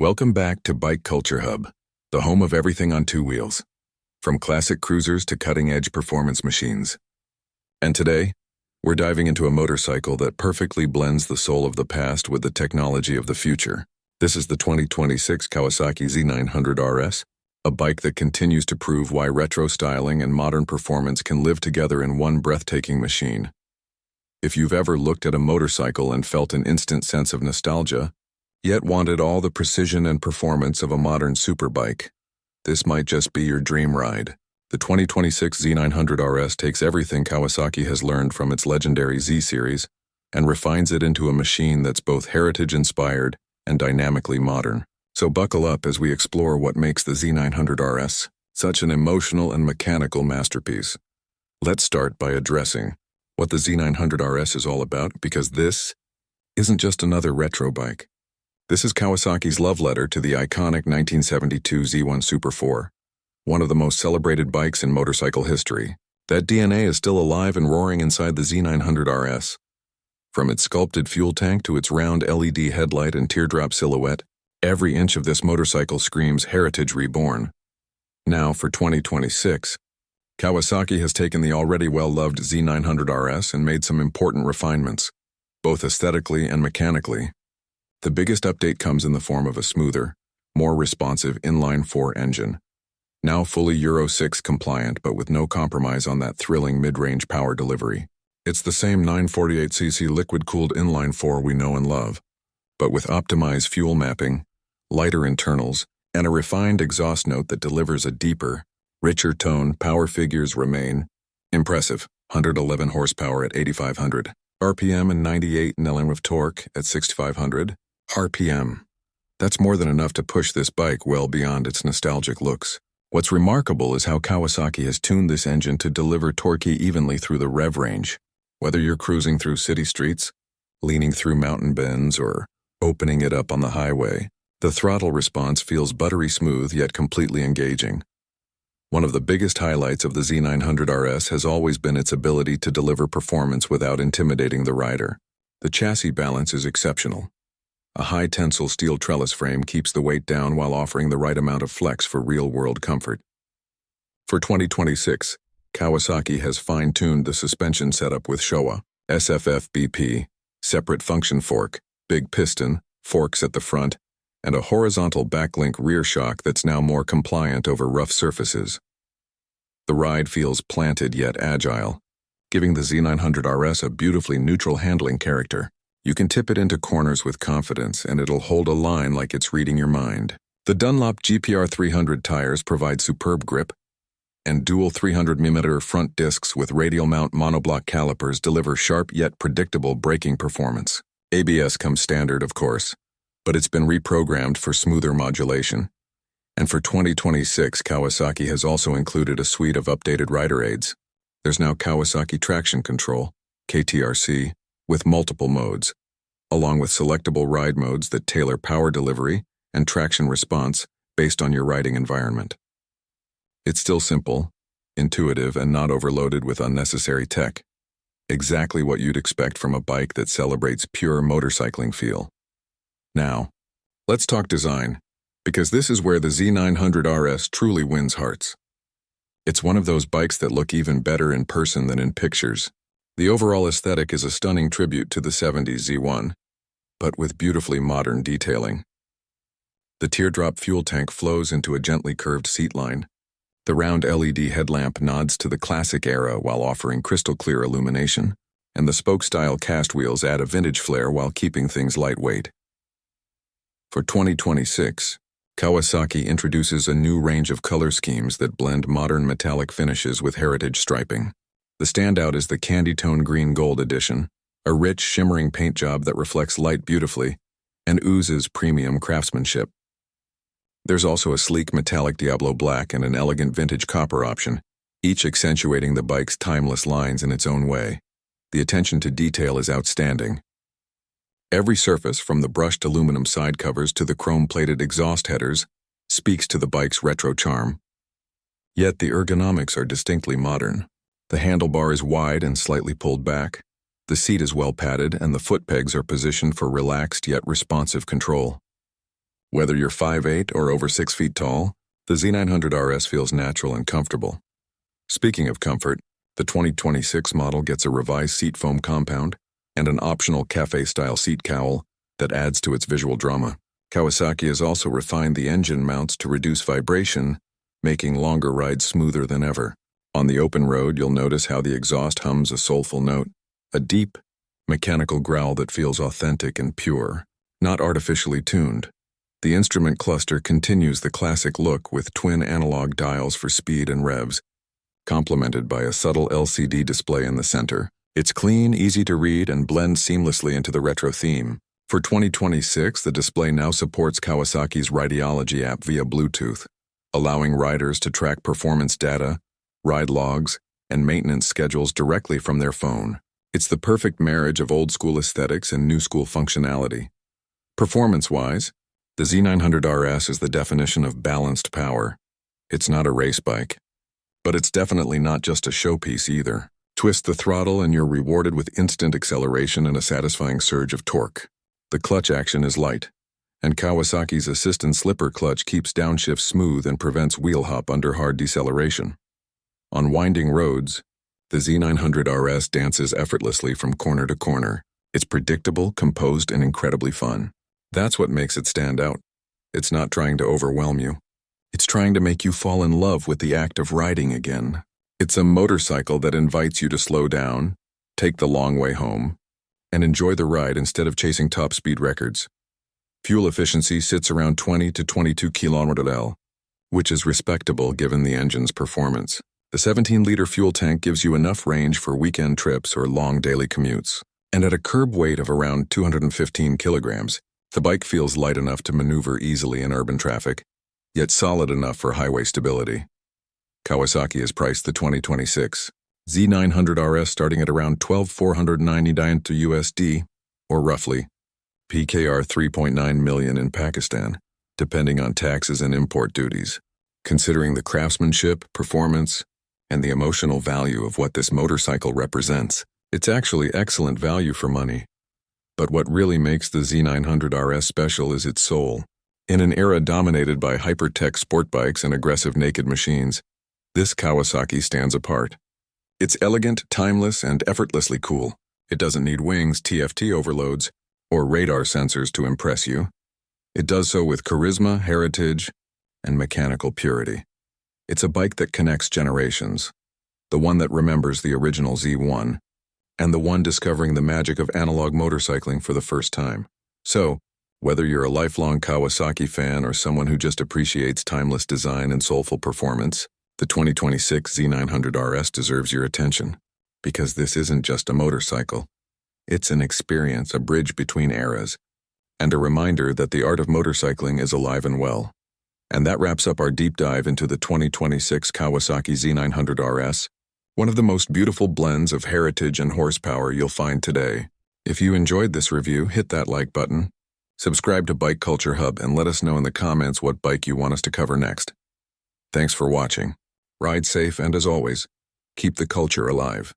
Welcome back to Bike Culture Hub, the home of everything on two wheels, from classic cruisers to cutting-edge performance machines. And today, we're diving into a motorcycle that perfectly blends the soul of the past with the technology of the future. This is the 2026 Kawasaki Z900 RS, a bike that continues to prove why retro styling and modern performance can live together in one breathtaking machine. If you've ever looked at a motorcycle and felt an instant sense of nostalgia, yet wanted all the precision and performance of a modern superbike, this might just be your dream ride. The 2026 Z900 RS takes everything Kawasaki has learned from its legendary Z series and refines it into a machine that's both heritage-inspired and dynamically modern. So buckle up as we explore what makes the Z900 RS such an emotional and mechanical masterpiece. Let's start by addressing what the Z900 RS is all about, because this isn't just another retro bike. This is Kawasaki's love letter to the iconic 1972 Z1 Super 4, one of the most celebrated bikes in motorcycle history. That DNA is still alive and roaring inside the Z900 RS. From its sculpted fuel tank to its round LED headlight and teardrop silhouette, every inch of this motorcycle screams heritage reborn. Now, for 2026, Kawasaki has taken the already well-loved Z900 RS and made some important refinements, both aesthetically and mechanically. The biggest update comes in the form of a smoother, more responsive inline-four engine, now fully Euro 6 compliant but with no compromise on that thrilling mid-range power delivery. It's the same 948cc liquid-cooled inline-four we know and love, but with optimized fuel mapping, lighter internals, and a refined exhaust note that delivers a deeper, richer tone. Power figures remain impressive: 111 horsepower at 8,500 RPM and 98 Nm of torque at 6,500 RPM. That's more than enough to push this bike well beyond its nostalgic looks. What's remarkable is how Kawasaki has tuned this engine to deliver torque evenly through the rev range. Whether you're cruising through city streets, leaning through mountain bends, or opening it up on the highway, the throttle response feels buttery smooth yet completely engaging. One of the biggest highlights of the Z900 RS has always been its ability to deliver performance without intimidating the rider. The chassis balance is exceptional. A high-tensile steel trellis frame keeps the weight down while offering the right amount of flex for real-world comfort. For 2026, Kawasaki has fine-tuned the suspension setup with Showa SFF BP, separate function fork, big piston, forks at the front, and a horizontal backlink rear shock that's now more compliant over rough surfaces. The ride feels planted yet agile, giving the Z900 RS a beautifully neutral handling character. You can tip it into corners with confidence, and it'll hold a line like it's reading your mind. The Dunlop GPR 300 tires provide superb grip, and dual 300mm front discs with radial mount monoblock calipers deliver sharp yet predictable braking performance. ABS comes standard, of course, but it's been reprogrammed for smoother modulation. And for 2026, Kawasaki has also included a suite of updated rider aids. There's now Kawasaki Traction Control, KTRC, with multiple modes, along with selectable ride modes that tailor power delivery and traction response based on your riding environment. It's still simple, intuitive, and not overloaded with unnecessary tech. Exactly what you'd expect from a bike that celebrates pure motorcycling feel. Now, let's talk design, because this is where the Z900 RS truly wins hearts. It's one of those bikes that look even better in person than in pictures. The overall aesthetic is a stunning tribute to the 70s Z1, but with beautifully modern detailing. The teardrop fuel tank flows into a gently curved seat line. The round LED headlamp nods to the classic era while offering crystal-clear illumination, and the spoke-style cast wheels add a vintage flair while keeping things lightweight. For 2026, Kawasaki introduces a new range of color schemes that blend modern metallic finishes with heritage striping. The standout is the Candy Tone Green Gold Edition, a rich, shimmering paint job that reflects light beautifully and oozes premium craftsmanship. There's also a sleek metallic Diablo Black and an elegant vintage copper option, each accentuating the bike's timeless lines in its own way. The attention to detail is outstanding. Every surface, from the brushed aluminum side covers to the chrome-plated exhaust headers, speaks to the bike's retro charm. Yet the ergonomics are distinctly modern. The handlebar is wide and slightly pulled back. The seat is well padded, and the foot pegs are positioned for relaxed yet responsive control. Whether you're 5'8" or over 6 feet tall, the Z900 RS feels natural and comfortable. Speaking of comfort, the 2026 model gets a revised seat foam compound and an optional cafe-style seat cowl that adds to its visual drama. Kawasaki has also refined the engine mounts to reduce vibration, making longer rides smoother than ever. On the open road, you'll notice how the exhaust hums a soulful note, a deep, mechanical growl that feels authentic and pure, not artificially tuned. The instrument cluster continues the classic look with twin analog dials for speed and revs, complemented by a subtle LCD display in the center. It's clean, easy to read, and blends seamlessly into the retro theme. For 2026, the display now supports Kawasaki's Rideology app via Bluetooth, allowing riders to track performance data, ride logs, and maintenance schedules directly from their phone. It's the perfect marriage of old-school aesthetics and new-school functionality. Performance-wise, the Z900 RS is the definition of balanced power. It's not a race bike, but it's definitely not just a showpiece either. Twist the throttle and you're rewarded with instant acceleration and a satisfying surge of torque. The clutch action is light, and Kawasaki's assistant slipper clutch keeps downshift smooth and prevents wheel hop under hard deceleration. On winding roads, the Z900 RS dances effortlessly from corner to corner. It's predictable, composed, and incredibly fun. That's what makes it stand out. It's not trying to overwhelm you. It's trying to make you fall in love with the act of riding again. It's a motorcycle that invites you to slow down, take the long way home, and enjoy the ride instead of chasing top speed records. Fuel efficiency sits around 20 to 22 km/h, which is respectable given the engine's performance. The 17-liter fuel tank gives you enough range for weekend trips or long daily commutes. And at a curb weight of around 215 kilograms, the bike feels light enough to maneuver easily in urban traffic, yet solid enough for highway stability. Kawasaki has priced the 2026 Z900 RS starting at around $12,499 to USD, or roughly PKR 3.9 million in Pakistan, depending on taxes and import duties. Considering the craftsmanship, performance, and the emotional value of what this motorcycle represents, it's actually excellent value for money. But what really makes the Z900 RS special is its soul. In an era dominated by hyper-tech sport bikes and aggressive naked machines, this Kawasaki stands apart. It's elegant, timeless, and effortlessly cool. It doesn't need wings, TFT overloads, or radar sensors to impress you. It does so with charisma, heritage, and mechanical purity. It's a bike that connects generations, the one that remembers the original Z1, and the one discovering the magic of analog motorcycling for the first time. So, whether you're a lifelong Kawasaki fan or someone who just appreciates timeless design and soulful performance, the 2026 Z900 RS deserves your attention. Because this isn't just a motorcycle. It's an experience, a bridge between eras, and a reminder that the art of motorcycling is alive and well. And that wraps up our deep dive into the 2026 Kawasaki Z900 RS, one of the most beautiful blends of heritage and horsepower you'll find today. If you enjoyed this review, hit that like button, subscribe to Bike Culture Hub, and let us know in the comments what bike you want us to cover next. Thanks for watching. Ride safe, and as always, keep the culture alive.